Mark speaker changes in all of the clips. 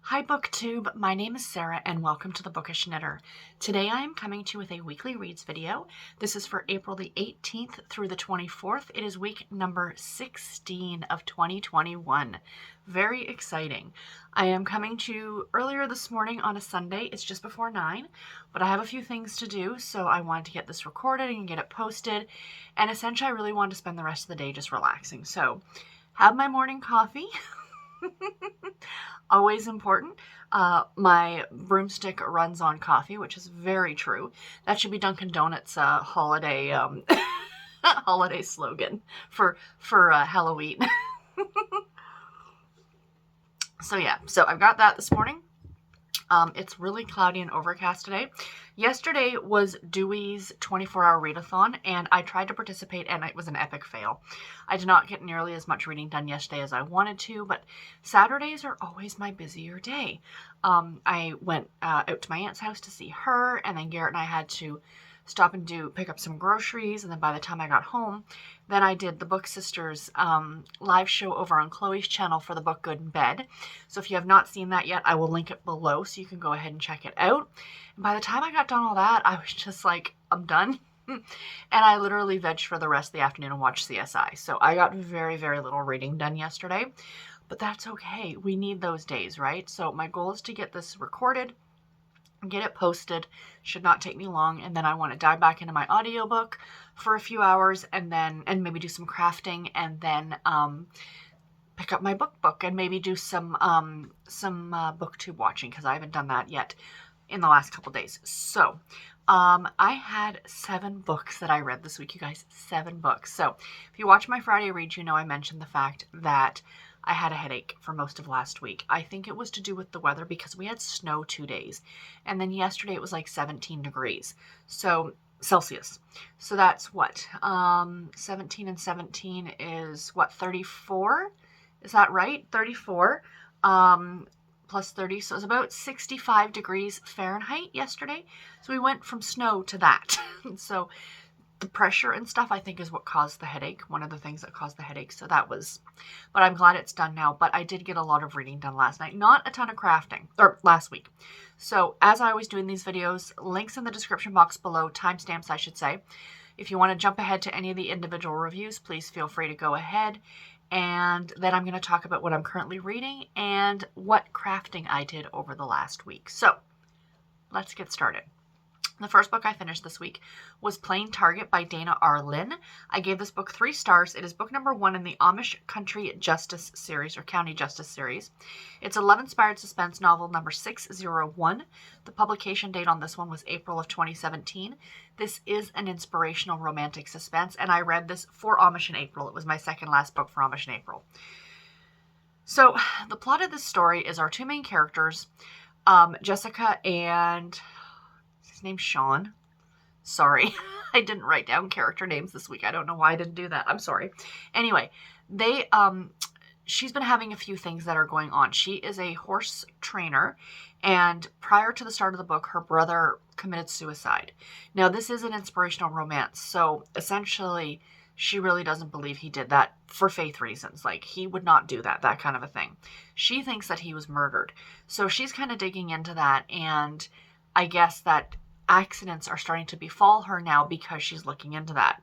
Speaker 1: Hi BookTube, my name is Sarah and welcome to the Bookish Knitter. Today I am coming to you with a weekly reads video. This is for April the 18th through the 24th. It is week number 16 of 2021. Very exciting. I am coming to you earlier this morning on a Sunday. It's just before 9, but I have a few things to do, so I wanted to get this recorded and get it posted. And essentially I really wanted to spend the rest of the day just relaxing. So have my morning coffee. Always important. My broomstick runs on coffee, which is very true. That should be Dunkin' Donuts' holiday holiday slogan for Halloween. So I've got that this morning. It's really cloudy and overcast today. Yesterday was Dewey's 24-hour readathon, and I tried to participate, and it was an epic fail. I did not get nearly as much reading done yesterday as I wanted to, but Saturdays are always my busier day. I went out to my aunt's house to see her, and then Garrett and I had to stop and pick up some groceries, and then by the time I got home, then I did the Book Sisters live show over on Chloe's channel for the book Good in Bed. So if you have not seen that yet, I will link it below so you can go ahead and check it out. And by the time I got done all that, I was just like, I'm done. And I literally vegged for the rest of the afternoon and watched CSI. So I got very, very little reading done yesterday, but that's okay. We need those days, right? So my goal is to get this recorded, get it posted. Should not take me long, and then I want to dive back into my audiobook for a few hours and maybe do some crafting, and then pick up my book and maybe do some booktube watching, because I haven't done that yet in the last couple days. So I had 7 books that I read this week, you guys. 7 books. So if you watch my Friday read, you know I mentioned the fact that I had a headache for most of last week. I think it was to do with the weather because we had snow 2 days. And then yesterday it was like 17 degrees. So Celsius. So that's what? 17 and 17 is what? 34? Is that right? 34 plus 30. So it was about 65 degrees Fahrenheit yesterday. So we went from snow to that. So the pressure and stuff, I think, is what caused the headache. One of the things that caused the headache. So that was, but I'm glad it's done now. But I did get a lot of reading done last night. Not a ton of crafting, or last week. So as I always do in these videos, links in the description box below, timestamps I should say. If you want to jump ahead to any of the individual reviews, please feel free to go ahead. And then I'm going to talk about what I'm currently reading and what crafting I did over the last week. So let's get started. The first book I finished this week was Plain Target by Dana R. Lynn. I gave this book 3 stars. It is book number 1 in the Amish Country Justice series, or County Justice series. It's a love-inspired suspense novel number 601. The publication date on this one was April of 2017. This is an inspirational romantic suspense, and I read this for Amish in April. It was my second last book for Amish in April. So the plot of this story is our 2 main characters, Jessica and his name's Sean. Sorry, I didn't write down character names this week. I don't know why I didn't do that. I'm sorry. Anyway, she's been having a few things that are going on. She is a horse trainer, and prior to the start of the book, her brother committed suicide. Now, this is an inspirational romance, so essentially, she really doesn't believe he did that for faith reasons. Like, he would not do that kind of a thing. She thinks that he was murdered. So she's kind of digging into that, and I guess that accidents are starting to befall her now because she's looking into that.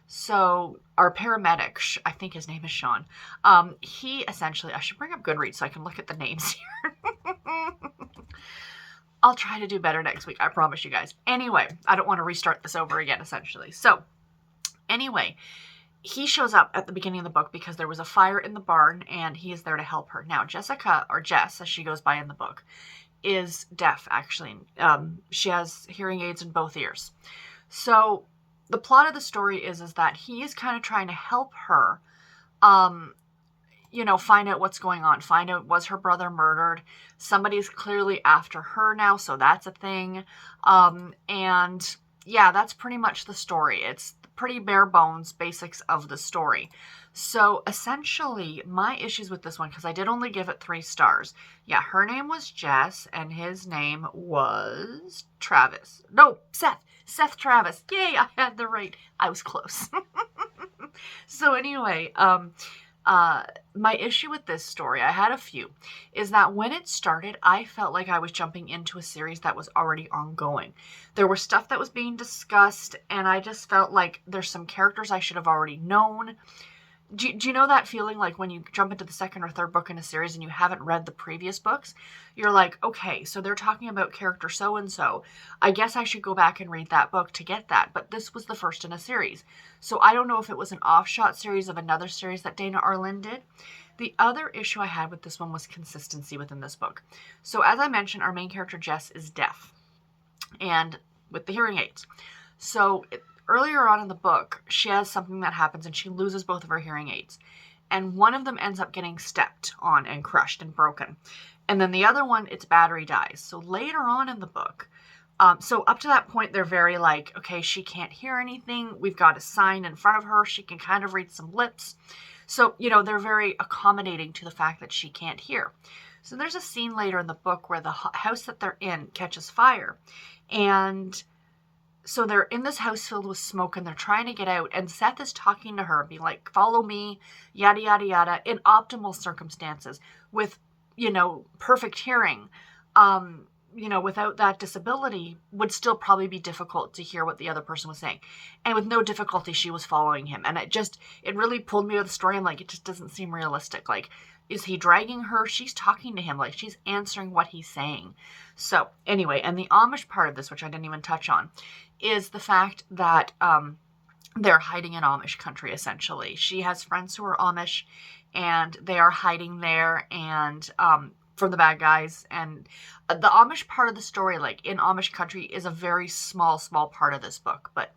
Speaker 1: So our paramedic, I think his name is Sean, he essentially, I should bring up Goodreads so I can look at the names here. I'll try to do better next week, I promise you guys. Anyway, I don't want to restart this over again, essentially. So anyway, he shows up at the beginning of the book because there was a fire in the barn, and he is there to help her. Now, Jessica, or Jess, as she goes by in the book, is deaf, actually. She has hearing aids in both ears. So the plot of the story is that he is kind of trying to help her, find out what's going on. Find out, was her brother murdered? Somebody's clearly after her now, so that's a thing. And yeah, that's pretty much the story. It's pretty bare bones basics of the story. So essentially, my issues with this one, because I did only give it 3 stars. Yeah, her name was Jess, and his name was Travis. No, Seth. Seth Travis. Yay, I had the right. I was close. So anyway, My issue with this story, I had a few, is that when it started, I felt like I was jumping into a series that was already ongoing. There was stuff that was being discussed, and I just felt like there's some characters I should have already known. Do you know that feeling like when you jump into the second or third book in a series and you haven't read the previous books? You're like, okay, so they're talking about character so-and-so. I guess I should go back and read that book to get that. But this was the first in a series. So I don't know if it was an offshot series of another series that Dana or Lynn did. The other issue I had with this one was consistency within this book. So as I mentioned, our main character, Jess, is deaf and with the hearing aids. So earlier on in the book, she has something that happens and she loses both of her hearing aids. And one of them ends up getting stepped on and crushed and broken. And then the other one, its battery dies. So later on in the book, so up to that point, they're very like, okay, she can't hear anything. We've got a sign in front of her. She can kind of read some lips. So, they're very accommodating to the fact that she can't hear. So there's a scene later in the book where the house that they're in catches fire. And so they're in this house filled with smoke and they're trying to get out. And Seth is talking to her and being like, follow me, yada, yada, yada, in optimal circumstances with, perfect hearing. Without that disability would still probably be difficult to hear what the other person was saying. And with no difficulty, she was following him. And it really pulled me out of the story. I'm like, it just doesn't seem realistic. Like, is he dragging her? She's talking to him. Like, she's answering what he's saying. So anyway, and the Amish part of this, which I didn't even touch on, is the fact that they're hiding in Amish country, essentially. She has friends who are Amish, and they are hiding there, and from the bad guys. And the Amish part of the story, like in Amish country, is a very small part of this book. But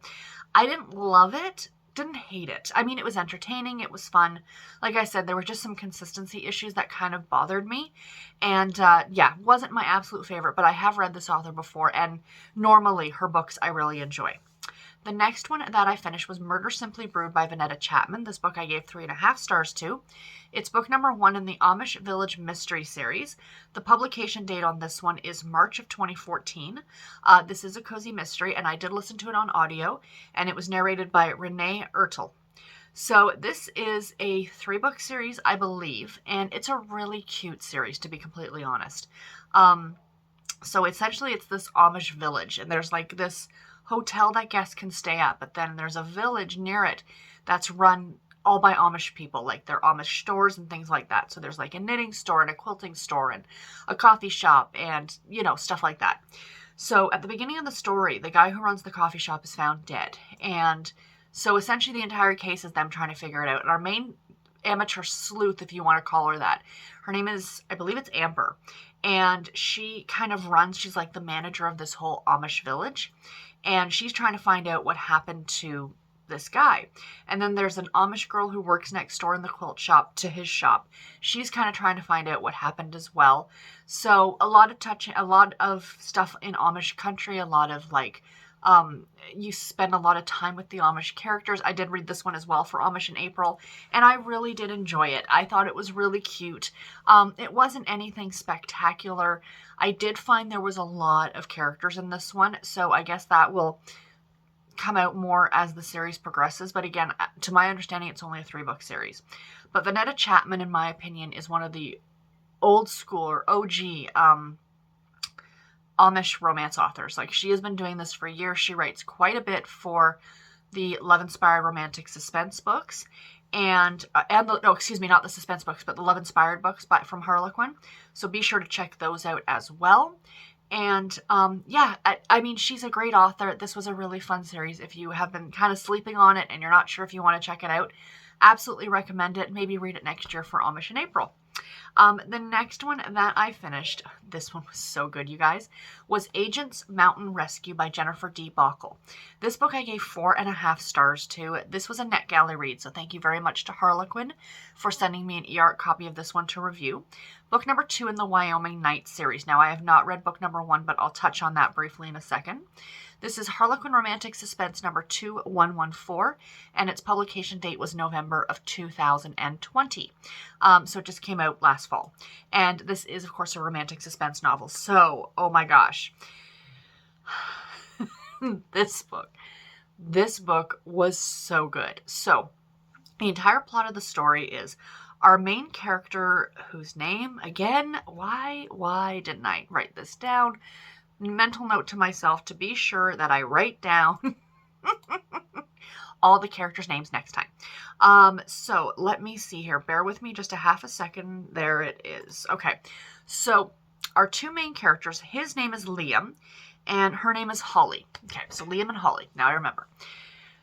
Speaker 1: I didn't love it. Didn't hate it. I mean, it was entertaining. It was fun. Like I said, there were just some consistency issues that kind of bothered me. And wasn't my absolute favorite, but I have read this author before, and normally her books I really enjoy. The next one that I finished was Murder Simply Brewed by Vanetta Chapman. This book I gave 3.5 stars to. It's book number 1 in the Amish Village Mystery Series. The publication date on this one is March of 2014. This is a cozy mystery, and I did listen to it on audio, and it was narrated by Renee Ertel. So this is a 3-book series, I believe, and it's a really cute series, to be completely honest. So essentially it's this Amish village, and there's like this hotel that guests can stay at, but then there's a village near it that's run all by Amish people, like their Amish stores and things like that. So there's like a knitting store and a quilting store and a coffee shop and, stuff like that. So at the beginning of the story, the guy who runs the coffee shop is found dead. And so essentially the entire case is them trying to figure it out. And our main amateur sleuth, if you want to call her that, her name is, I believe it's Amber. And she kind of runs, she's like the manager of this whole Amish village. And she's trying to find out what happened to this guy. And then there's an Amish girl who works next door in the quilt shop to his shop. She's kind of trying to find out what happened as well. So a lot of stuff in Amish country, a lot of like, you spend a lot of time with the Amish characters. I did read this one as well for Amish in April, and I really did enjoy it. I thought it was really cute. It wasn't anything spectacular. I did find there was a lot of characters in this one, so I guess that will come out more as the series progresses. But again, to my understanding, it's only a 3-book series. But Vanetta Chapman, in my opinion, is one of the old school or OG Amish romance authors. Like, she has been doing this for years. She writes quite a bit for the love-inspired romantic suspense books, not the suspense books, but the love-inspired books from Harlequin. So be sure to check those out as well. And I mean, she's a great author. This was a really fun series. If you have been kind of sleeping on it and you're not sure if you want to check it out, absolutely recommend it. Maybe read it next year for Amish in April. The next one that I finished, this one was so good, you guys, was Agents Mountain Rescue by Jennifer D. Bokal. This book I gave 4.5 stars to. This was a NetGalley read, so thank you very much to Harlequin for sending me an e-art copy of this one to review. Book number 2 in the Wyoming Nights series. Now, I have not read book number 1, but I'll touch on that briefly in a second. This is Harlequin Romantic Suspense number 2114, and its publication date was November of 2020. So it just came out last fall. And this is, of course, a romantic suspense novel. So, oh my gosh. This book was so good. So, the entire plot of the story is our main character, whose name, again, why didn't I write this down? Mental note to myself to be sure that I write down all the characters' names next time. So let me see here. Bear with me just a half a second. There it is. Okay. So our two main characters, his name is Liam and her name is Holly. Okay. So Liam and Holly. Now I remember.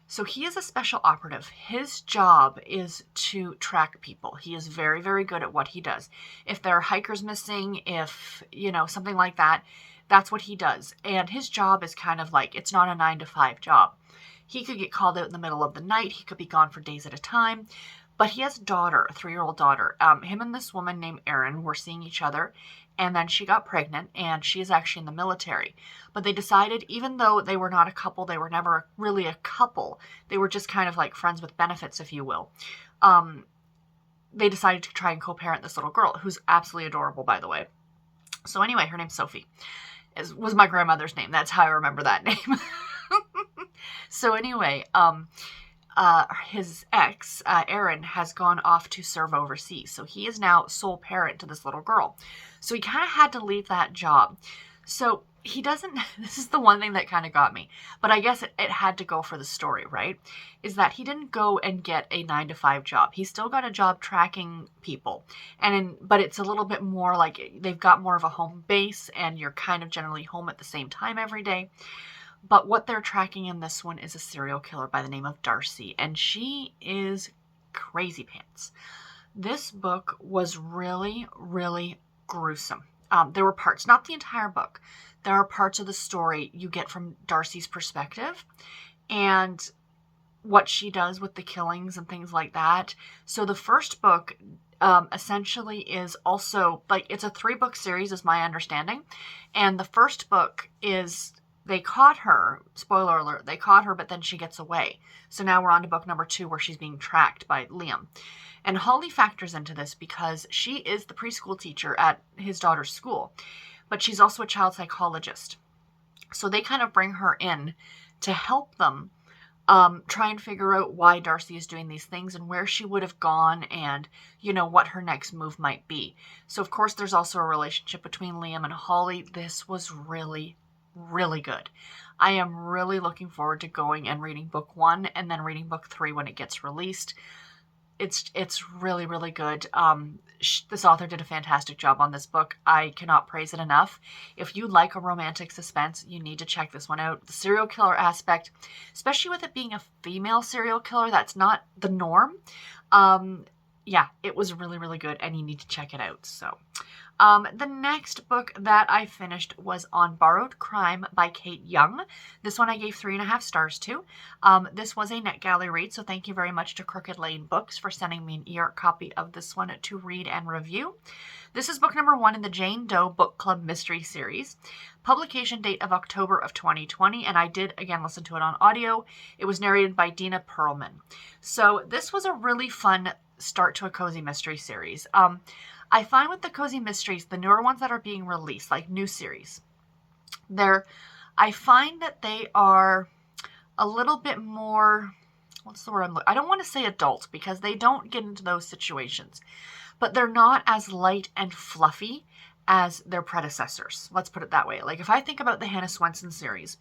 Speaker 1: So he is a special operative. His job is to track people. He is very, very good at what he does. If there are hikers missing, if, something like that, that's what he does. And his job is kind of like, it's not a 9-to-5 job. He could get called out in the middle of the night. He could be gone for days at a time. But he has a daughter, a 3-year-old daughter. Him and this woman named Erin were seeing each other. And then she got pregnant, and she is actually in the military. But they decided, even though they were not a couple, they were never really a couple. They were just kind of like friends with benefits, if you will. They decided to try and co-parent this little girl, who's absolutely adorable, by the way. So anyway, her name's Sophie. Was my grandmother's name. That's how I remember that name. So anyway, his ex, Erin, has gone off to serve overseas. So he is now sole parent to this little girl. So he kind of had to leave that job. So he doesn't, this is the one thing that kind of got me, but I guess it had to go for the story, right? Is that he didn't go and get a 9-to-5 job. He still got a job tracking people. But it's a little bit more like they've got more of a home base and you're kind of generally home at the same time every day. But what they're tracking in this one is a serial killer by the name of Darcy, and she is crazy pants. This book was really, really gruesome. There were parts, not the entire book. There are parts of the story you get from Darcy's perspective and what she does with the killings and things like that. So the first book essentially is also, like, it's a 3-book series is my understanding. And the first book is... They caught her, spoiler alert, they caught her, but then she gets away. So now we're on to book number 2 where she's being tracked by Liam. And Holly factors into this because she is the preschool teacher at his daughter's school, but she's also a child psychologist. So they kind of bring her in to help them try and figure out why Darcy is doing these things and where she would have gone and, what her next move might be. So of course there's also a relationship between Liam and Holly. This was really good. I am really looking forward to going and reading book 1 and then reading book 3 when it gets released. It's really, really good. This author did a fantastic job on this book. I cannot praise it enough. If you like a romantic suspense, you need to check this one out. The serial killer aspect, especially with it being a female serial killer, that's not the norm. Yeah, it was really, really good, and you need to check it out. So, the next book that I finished was On Borrowed Crime by Kate Young. This one I gave 3.5 stars to. This was a NetGalley read, so thank you very much to Crooked Lane Books for sending me an e-art copy of this one to read and review. This is book number 1 in the Jane Doe Book Club Mystery Series. Publication date of October of 2020, and I did, again, listen to it on audio. It was narrated by Dina Perlman. So this was a really fun start to a cozy mystery series. I find with the cozy mysteries, the newer ones that are being released, like new series, I find that they are a little bit more, what's the word I'm looking, I don't want to say adult because they don't get into those situations, but they're not as light and fluffy as their predecessors. Let's put it that way. Like if I think about the Hannah Swenson series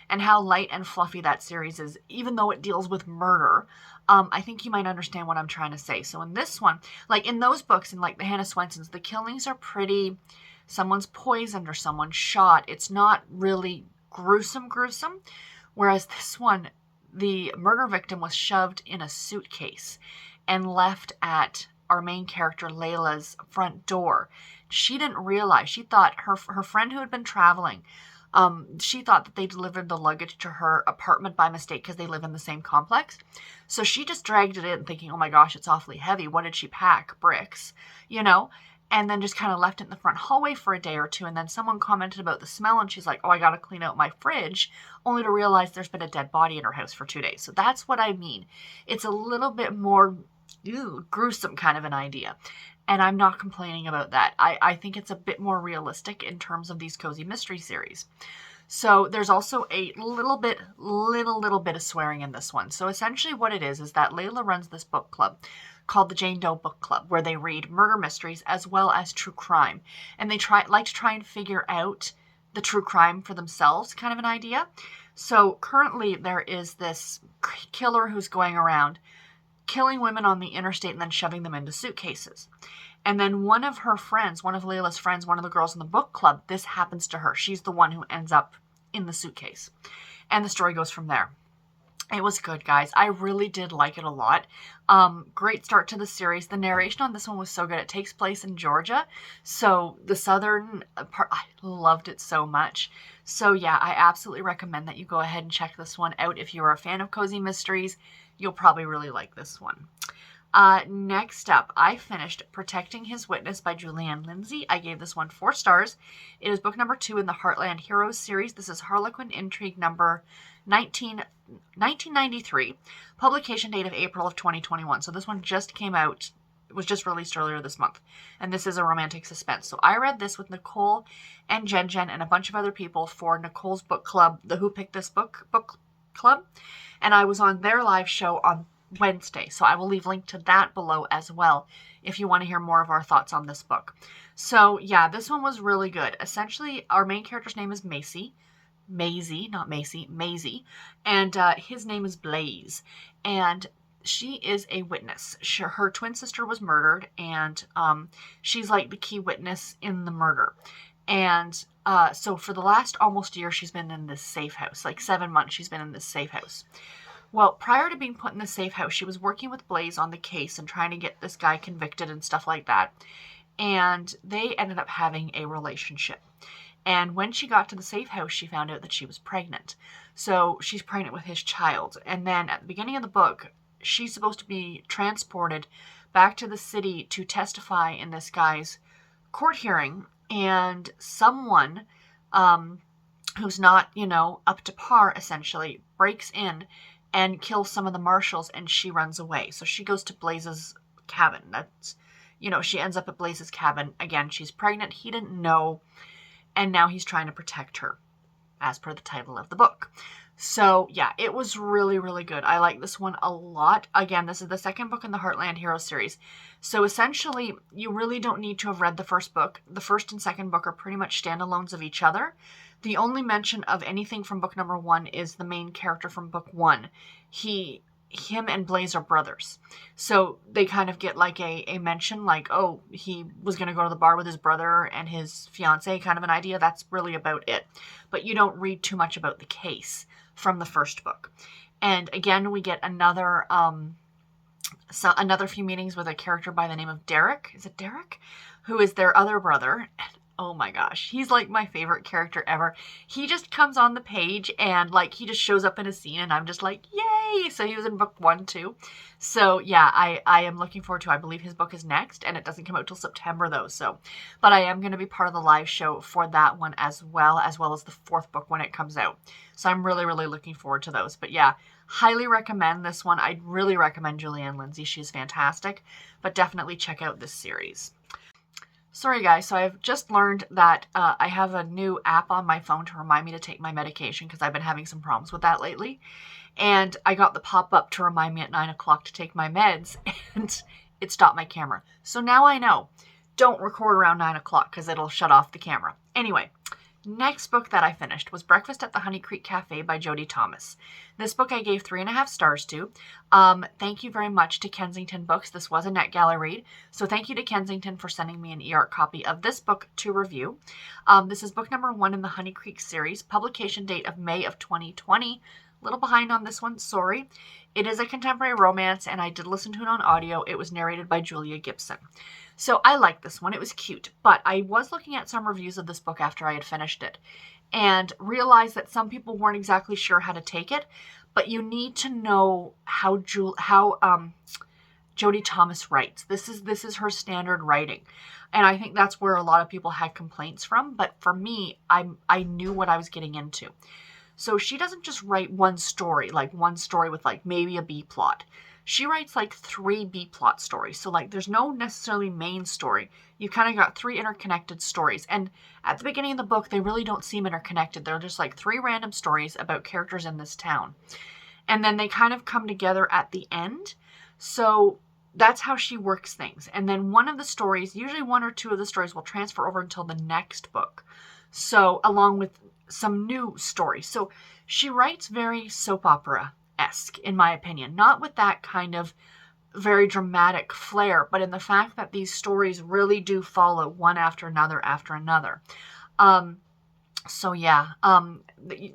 Speaker 1: and how light and fluffy that series is, even though it deals with murder, I think you might understand what I'm trying to say. So in this one, like in those books, in like the Hannah Swensons, the killings are pretty, someone's poisoned or someone's shot. It's not really gruesome. Whereas this one, the murder victim was shoved in a suitcase and left at our main character Layla's front door. She didn't realize, she thought her friend who had been traveling, she thought that they delivered the luggage to her apartment by mistake because they live in the same complex. So she just dragged it in thinking, oh my gosh, it's awfully heavy. What did she pack? Bricks, and then just kind of left it in the front hallway for a day or two. And then someone commented about the smell and she's like, oh, I got to clean out my fridge, only to realize there's been a dead body in her house for 2 days. So that's what I mean. It's a little bit more gruesome kind of an idea. And I'm not complaining about that. I think it's a bit more realistic in terms of these cozy mystery series. So there's also a little bit of swearing in this one. So essentially what it is that Layla runs this book club. called the Jane Doe Book Club, where they read murder mysteries as well as true crime. And they like to try and figure out the true crime for themselves, kind of an idea. So currently there is this killer who's going around killing women on the interstate and then shoving them into suitcases. And then one of her friends, one of Layla's friends, one of the girls in the book club, this happens to her. She's the one who ends up in the suitcase. And the story goes from there. It was good, guys. I really did like it a lot. Great start to the series. The narration on this one was so good. It takes place in Georgia. So the southern part, I loved it so much. So yeah, I absolutely recommend that you go ahead and check this one out. If you're a fan of cozy mysteries, you'll probably really like this one. Next up, I finished Protecting His Witness by Julianne Lindsey. I gave this one 4 stars. It is book number 2 in the Heartland Heroes series. This is Harlequin Intrigue number 1993, publication date of April of 2021. So this one just came out, it was just released earlier this month. And this is a romantic suspense. So I read this with Nicole and Jen and a bunch of other people for Nicole's book club, the Who Picked This Book club. And I was on their live show on Wednesday. So I will leave link to that below as well if you want to hear more of our thoughts on this book. So yeah, this one was really good. Essentially, our main character's name is Maisie, not Macy, Maisie, and his name is Blaze, and she is a witness. Her twin sister was murdered, and she's like the key witness in the murder. And so for the last almost year, she's been in this safe house, like 7 months she's been in this safe house. Well, prior to being put in the safe house, she was working with Blaze on the case and trying to get this guy convicted and stuff like that. And they ended up having a relationship. And when she got to the safe house, she found out that she was pregnant. So she's pregnant with his child. And then at the beginning of the book, she's supposed to be transported back to the city to testify in this guy's court hearing. And someone who's not, up to par, essentially, breaks in and kills some of the marshals, and she runs away. So she goes to Blaze's cabin. That's, she ends up at Blaze's cabin. Again, she's pregnant. He didn't know. And now he's trying to protect her, as per the title of the book. So yeah, it was really, really good. I like this one a lot. Again, this is the second book in the Heartland Heroes series. So essentially, you really don't need to have read the first book. The first and second book are pretty much standalones of each other. The only mention of anything from book number 1 is the main character from book 1. Him and Blaze are brothers. So they kind of get like a mention, like, oh, he was going to go to the bar with his brother and his fiance, kind of an idea. That's really about it. But you don't read too much about the case from the first book. And again, we get another few meetings with a character by the name of Derek. Is it Derek? Who is their other brother. Oh my gosh, he's like my favorite character ever. He just comes on the page and like he just shows up in a scene and I'm just like, yay! So he was in book 1 too. So yeah, I am looking forward to, I believe his book is next and it doesn't come out till September though. So, but I am going to be part of the live show for that one as well as the 4th book when it comes out. So I'm really, really looking forward to those. But yeah, highly recommend this one. I'd really recommend Julianne Lindsey. She's fantastic, but definitely check out this series. Sorry guys, so I've just learned that I have a new app on my phone to remind me to take my medication because I've been having some problems with that lately. And I got the pop-up to remind me at 9 o'clock to take my meds and it stopped my camera. So now I know, don't record around 9 o'clock because it'll shut off the camera. Anyway, next book that I finished was Breakfast at the Honey Creek Cafe by Jodi Thomas. This book I gave 3.5 stars to. Thank you very much to Kensington Books. This was a NetGalley read. So thank you to Kensington for sending me an e-art copy of this book to review. This is book number 1 in the Honey Creek series. Publication date of May of 2020. A little behind on this one, sorry. It is a contemporary romance and I did listen to it on audio. It was narrated by Julia Gibson. So I like this one. It was cute, but I was looking at some reviews of this book after I had finished it and realized that some people weren't exactly sure how to take it, but you need to know how Jodi Thomas writes. This is her standard writing. And I think that's where a lot of people had complaints from, but for me, I knew what I was getting into. So she doesn't just write one story with like maybe a B plot. She writes like 3 B-plot stories. So like there's no necessarily main story. You kind of got 3 interconnected stories. And at the beginning of the book, they really don't seem interconnected. They're just like 3 random stories about characters in this town. And then they kind of come together at the end. So that's how she works things. And then one of the stories, usually one or two of the stories, will transfer over until the next book. So along with some new stories. So she writes very soap opera-esque, in my opinion. Not with that kind of very dramatic flair, but in the fact that these stories really do follow one after another after another. So yeah,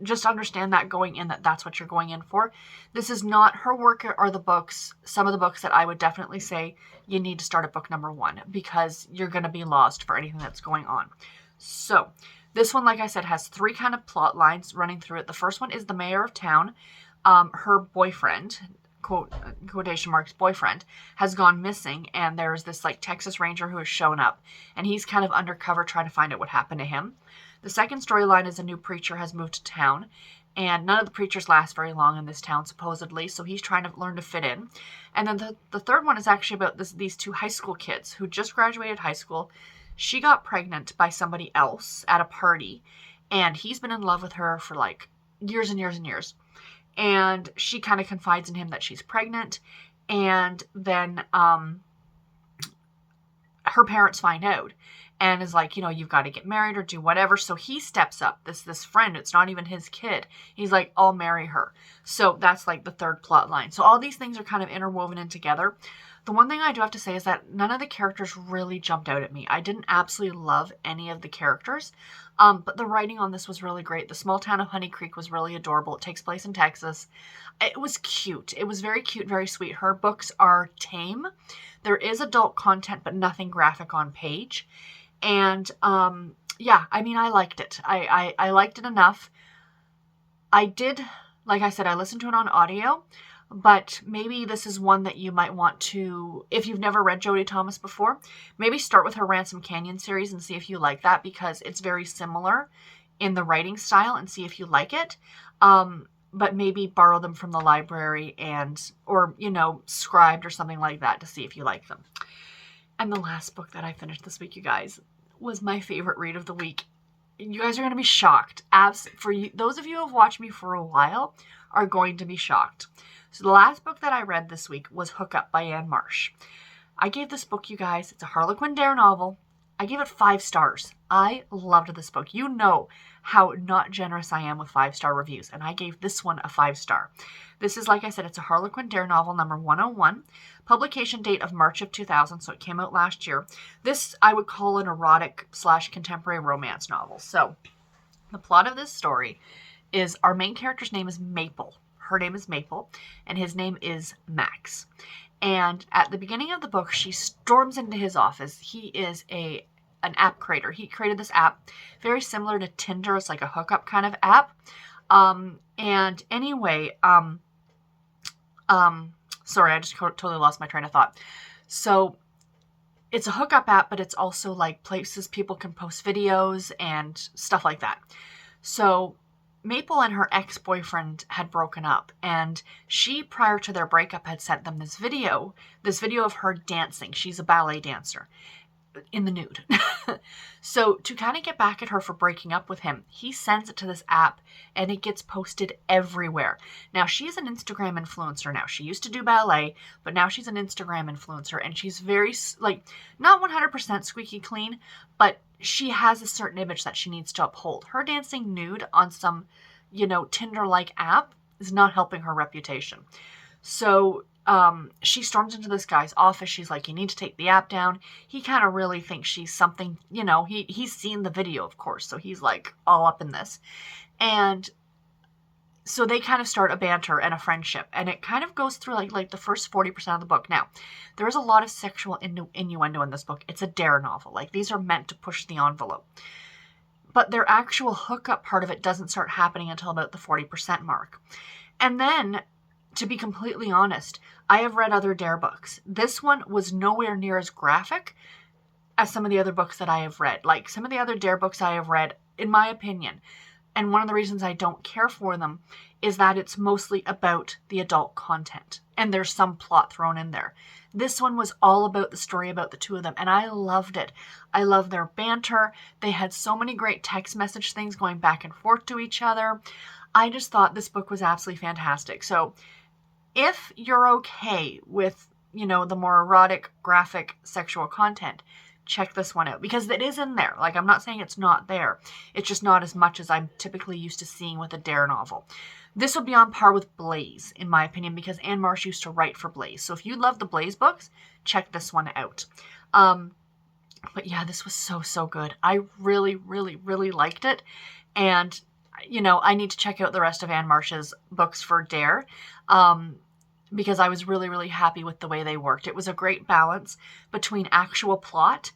Speaker 1: just understand that going in, that's what you're going in for. This is not her work or the books, some of the books that I would definitely say you need to start at book number 1 because you're going to be lost for anything that's going on. So this one, like I said, has 3 kind of plot lines running through it. The first one is the mayor of town. Her boyfriend, quotation marks, boyfriend, has gone missing, and there's this like Texas Ranger who has shown up, and he's kind of undercover trying to find out what happened to him. The second storyline is a new preacher has moved to town, and none of the preachers last very long in this town, supposedly, so he's trying to learn to fit in. And then the third one is actually about these 2 high school kids who just graduated high school. She got pregnant by somebody else at a party, and he's been in love with her for like years and years and years. And she kind of confides in him that she's pregnant, and then her parents find out and is like, you've got to get married or do whatever. So he steps up, this friend, it's not even his kid. He's like, I'll marry her. So that's like the third plot line. So all these things are kind of interwoven in together. The one thing I do have to say is that none of the characters really jumped out at me. I didn't absolutely love any of the characters, but the writing on this was really great. The small town of Honey Creek was really adorable. It takes place in Texas. It was cute. It was very cute, very sweet. Her books are tame. There is adult content, but nothing graphic on page. And yeah, I mean, I liked it. I liked it enough. I did, like I said, I listened to it on audio, but maybe this is one that you might want to, if you've never read Jodi Thomas before, maybe start with her Ransom Canyon series and see if you like that, because it's very similar in the writing style, and see if you like it. But maybe borrow them from the library or Scribed or something like that to see if you like them. And the last book that I finished this week, you guys, was my favorite read of the week. You guys are going to be shocked. Those of you who have watched me for a while are going to be shocked. So the last book that I read this week was Hookup by Marsh. I gave this book, you guys, it's a Harlequin dare novel. I gave it 5 stars. I loved this book. You know how not generous I am with 5-star reviews, and I gave this one a 5-star. This is, like I said, it's a Harlequin dare novel, number 101. Publication date of March of 2000, so it came out last year. This I would call an erotic/contemporary romance novel. So the plot of this story is our main character's name is Maple. Her name is Maple, and his name is Max. And at the beginning of the book, she storms into his office. He is an app creator. He created this app very similar to Tinder. It's like a hookup kind of app. And anyway, sorry, I just totally lost my train of thought. So it's a hookup app, but it's also like places people can post videos and stuff like that. So Maple and her ex-boyfriend had broken up, and she, prior to their breakup, had sent them this video of her dancing. She's a ballet dancer in the nude. So to kind of get back at her for breaking up with him, he sends it to this app, and it gets posted everywhere. Now, she's an Instagram influencer now. She used to do ballet, but now she's an Instagram influencer, and she's very, not 100% squeaky clean, but she has a certain image that she needs to uphold. Her dancing nude on some, Tinder-like app is not helping her reputation. So she storms into this guy's office. She's like, you need to take the app down. He kind of really thinks she's something, he's seen the video, of course. So he's like all up in this. And so they kind of start a banter and a friendship. And it kind of goes through like the first 40% of the book. Now, there is a lot of sexual innuendo in this book. It's a dare novel. Like, these are meant to push the envelope. But their actual hookup part of it doesn't start happening until about the 40% mark. And then, to be completely honest, I have read other dare books. This one was nowhere near as graphic as some of the other books that I have read. Like, some of the other dare books I have read, in my opinion, and one of the reasons I don't care for them, is that it's mostly about the adult content. And there's some plot thrown in there. This one was all about the story about the two of them, and I loved it. I love their banter. They had so many great text message things going back and forth to each other. I just thought this book was absolutely fantastic. So if you're okay with the more erotic, graphic, sexual content, check this one out, because it is in there. Like, I'm not saying it's not there. It's just not as much as I'm typically used to seeing with a dare novel. This would be on par with Blaze, in my opinion, because Anne Marsh used to write for Blaze. So if you love the Blaze books, check this one out. But yeah, this was so good. I really, really, really liked it. And, I need to check out the rest of Anne Marsh's books for Dare, because I was really, really happy with the way they worked. It was a great balance between actual plot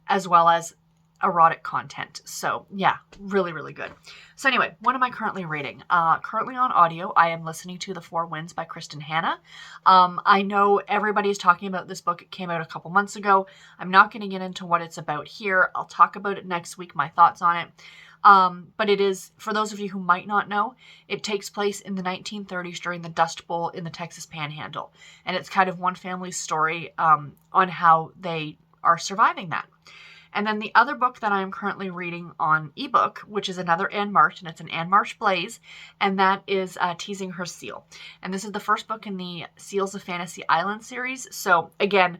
Speaker 1: as well as erotic content. So yeah, really, really good. So anyway, what am I currently reading? Currently on audio, I am listening to The Four Winds by Kristen Hanna. I know everybody's talking about this book. It came out a couple months ago. I'm not going to get into what it's about here. I'll talk about it next week, my thoughts on it. But it is, for those of you who might not know, it takes place in the 1930s during the Dust Bowl in the Texas Panhandle. And it's kind of one family's story on how they are surviving that. And then the other book that I am currently reading on ebook, which is another Anne Marsh, and it's an Anne Marsh Blaze, and that is Teasing Her Seal. And this is the first book in the Seals of Fantasy Island series. So again,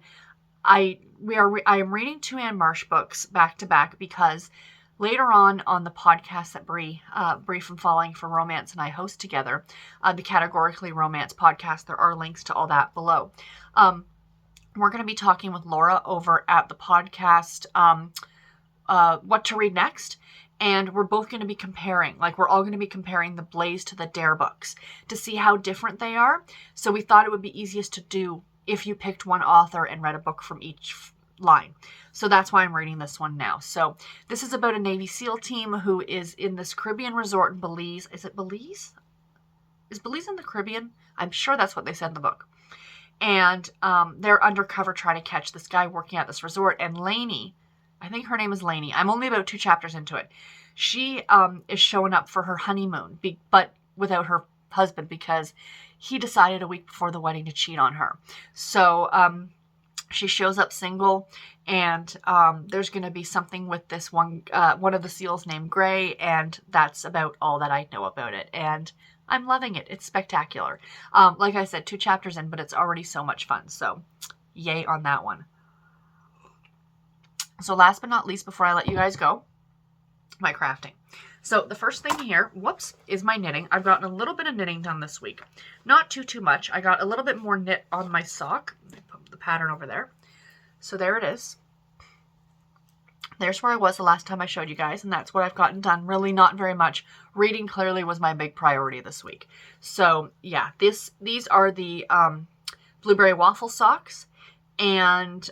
Speaker 1: I am reading two Anne Marsh books back to back, because later on the podcast that Bree from Falling for Romance and I host together, the Categorically Romance podcast, there are links to all that below. We're going to be talking with Laura over at the podcast, What to Read Next. And we're both going to be comparing, we're all going to be comparing the Blaze to the Dare books to see how different they are. So we thought it would be easiest to do if you picked one author and read a book from each line. So that's why I'm reading this one now. So this is about a Navy SEAL team who is in this Caribbean resort in Belize. Is it Belize? Is Belize in the Caribbean? I'm sure that's what they said in the book. And they're undercover trying to catch this guy working at this resort. And Lainey, I think her name is Lainey. I'm only about 2 chapters into it. She is showing up for her honeymoon, but without her husband, because he decided a week before the wedding to cheat on her. So she shows up single, and there's going to be something with this one of the SEALs named Gray, and that's about all that I know about it. And I'm loving it. It's spectacular. Like I said, 2 chapters in, but it's already so much fun. So yay on that one. So last but not least, before I let you guys go, my crafting. So the first thing here, is my knitting. I've gotten a little bit of knitting done this week. Not too much. I got a little bit more knit on my sock. Let me put the pattern over there. So there it is. There's where I was the last time I showed you guys, and that's what I've gotten done. Really not very much. Reading clearly was my big priority this week. So yeah, these are the blueberry waffle socks, and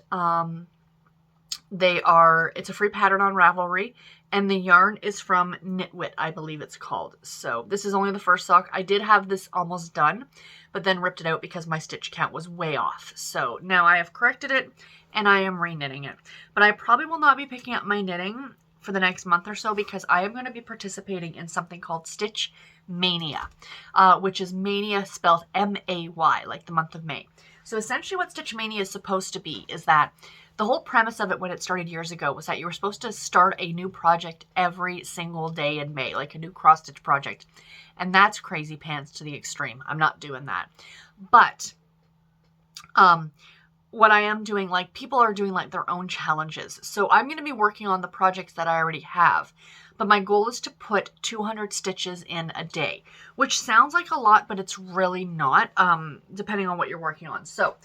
Speaker 1: it's a free pattern on Ravelry, and the yarn is from Knitwit, I believe it's called. So this is only the first sock. I did have this almost done, but then ripped it out because my stitch count was way off. So now I have corrected it, and I am re-knitting it. But I probably will not be picking up my knitting for the next month or so, because I am going to be participating in something called Stitch Mania, which is mania spelled M-A-Y, like the month of May. So essentially what Stitch Mania is supposed to be is that the whole premise of it when it started years ago was that you were supposed to start a new project every single day in May, like a new cross-stitch project. And that's crazy pants to the extreme. I'm not doing that. But what I am doing, people are doing their own challenges. So I'm going to be working on the projects that I already have. But my goal is to put 200 stitches in a day, which sounds like a lot, but it's really not, depending on what you're working on. So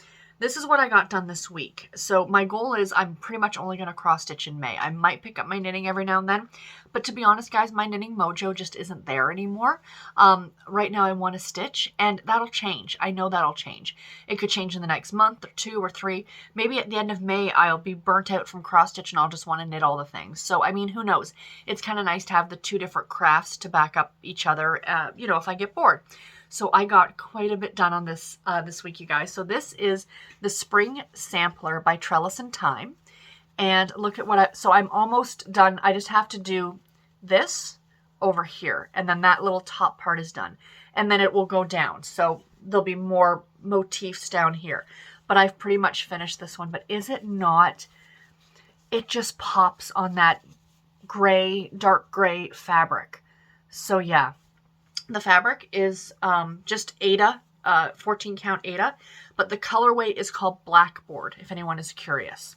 Speaker 1: this is what I got done this week. So my goal is I'm pretty much only going to cross stitch in May. I might pick up my knitting every now and then, but to be honest, guys, my knitting mojo just isn't there anymore. Right now I want to stitch, and that'll change. I know that'll change. It could change in the next month or 2 or 3. Maybe at the end of May, I'll be burnt out from cross stitch and I'll just want to knit all the things. So, I mean, who knows? It's kind of nice to have the 2 different crafts to back up each other, if I get bored. So I got quite a bit done on this this week, you guys. So this is the Spring Sampler by Trellis and Time. And look at so I'm almost done. I just have to do this over here. And then that little top part is done. And then it will go down. So there'll be more motifs down here. But I've pretty much finished this one. But is it not? It just pops on that gray, dark gray fabric. So yeah. The fabric is just Aida 14 count Ada, but the colorway is called Blackboard, if anyone is curious.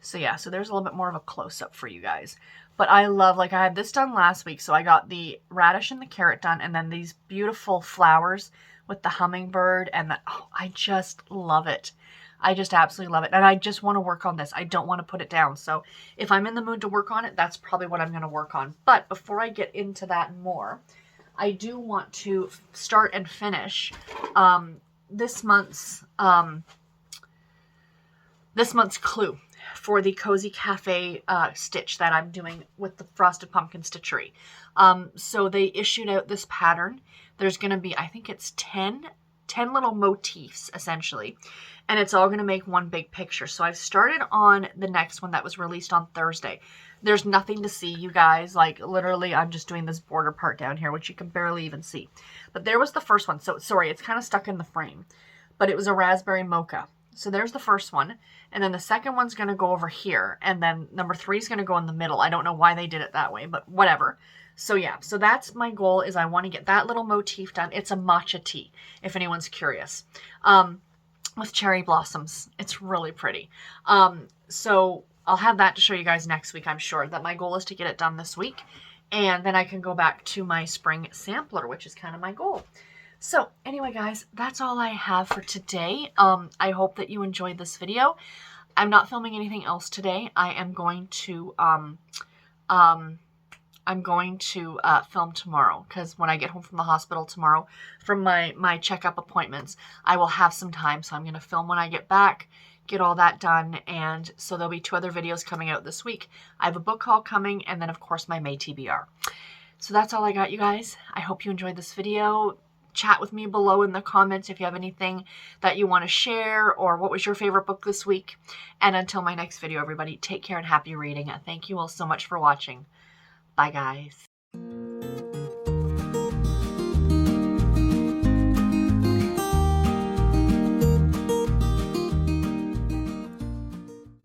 Speaker 1: So yeah, so there's a little bit more of a close-up for you guys. But I love, like I had this done last week, so I got the radish and the carrot done, and then these beautiful flowers with the hummingbird, and the, oh, I just love it. I just absolutely love it. And I just want to work on this. I don't want to put it down. So if I'm in the mood to work on it, that's probably what I'm going to work on. But before I get into that more, I do want to start and finish this month's clue for the Cozy Cafe stitch that I'm doing with the Frosted Pumpkin Stitchery. So they issued out this pattern. There's going to be, I think it's 10 little motifs, essentially. And it's all going to make one big picture. So I've started on the next one that was released on Thursday. There's nothing to see, you guys. Like, literally, I'm just doing this border part down here, which you can barely even see. But there was the first one. So, sorry, it's kind of stuck in the frame. But it was a raspberry mocha. So there's the first one. And then the second one's going to go over here. And then number 3 is going to go in the middle. I don't know why they did it that way, but whatever. So yeah, so that's my goal, is I want to get that little motif done. It's a matcha tea, if anyone's curious. With cherry blossoms. It's really pretty. So I'll have that to show you guys next week, I'm sure. That my goal is to get it done this week. And then I can go back to my spring sampler, which is kind of my goal. So anyway, guys, that's all I have for today. I hope that you enjoyed this video. I'm not filming anything else today. I am going to film tomorrow, because when I get home from the hospital tomorrow from my checkup appointments, I will have some time. So I'm going to film when I get back, get all that done. And so there'll be 2 other videos coming out this week. I have a book haul coming, and then of course my May TBR. So that's all I got, you guys. I hope you enjoyed this video. Chat with me below in the comments if you have anything that you want to share, or what was your favorite book this week. And until my next video, everybody, take care and happy reading. Thank you all so much for watching. Bye, guys.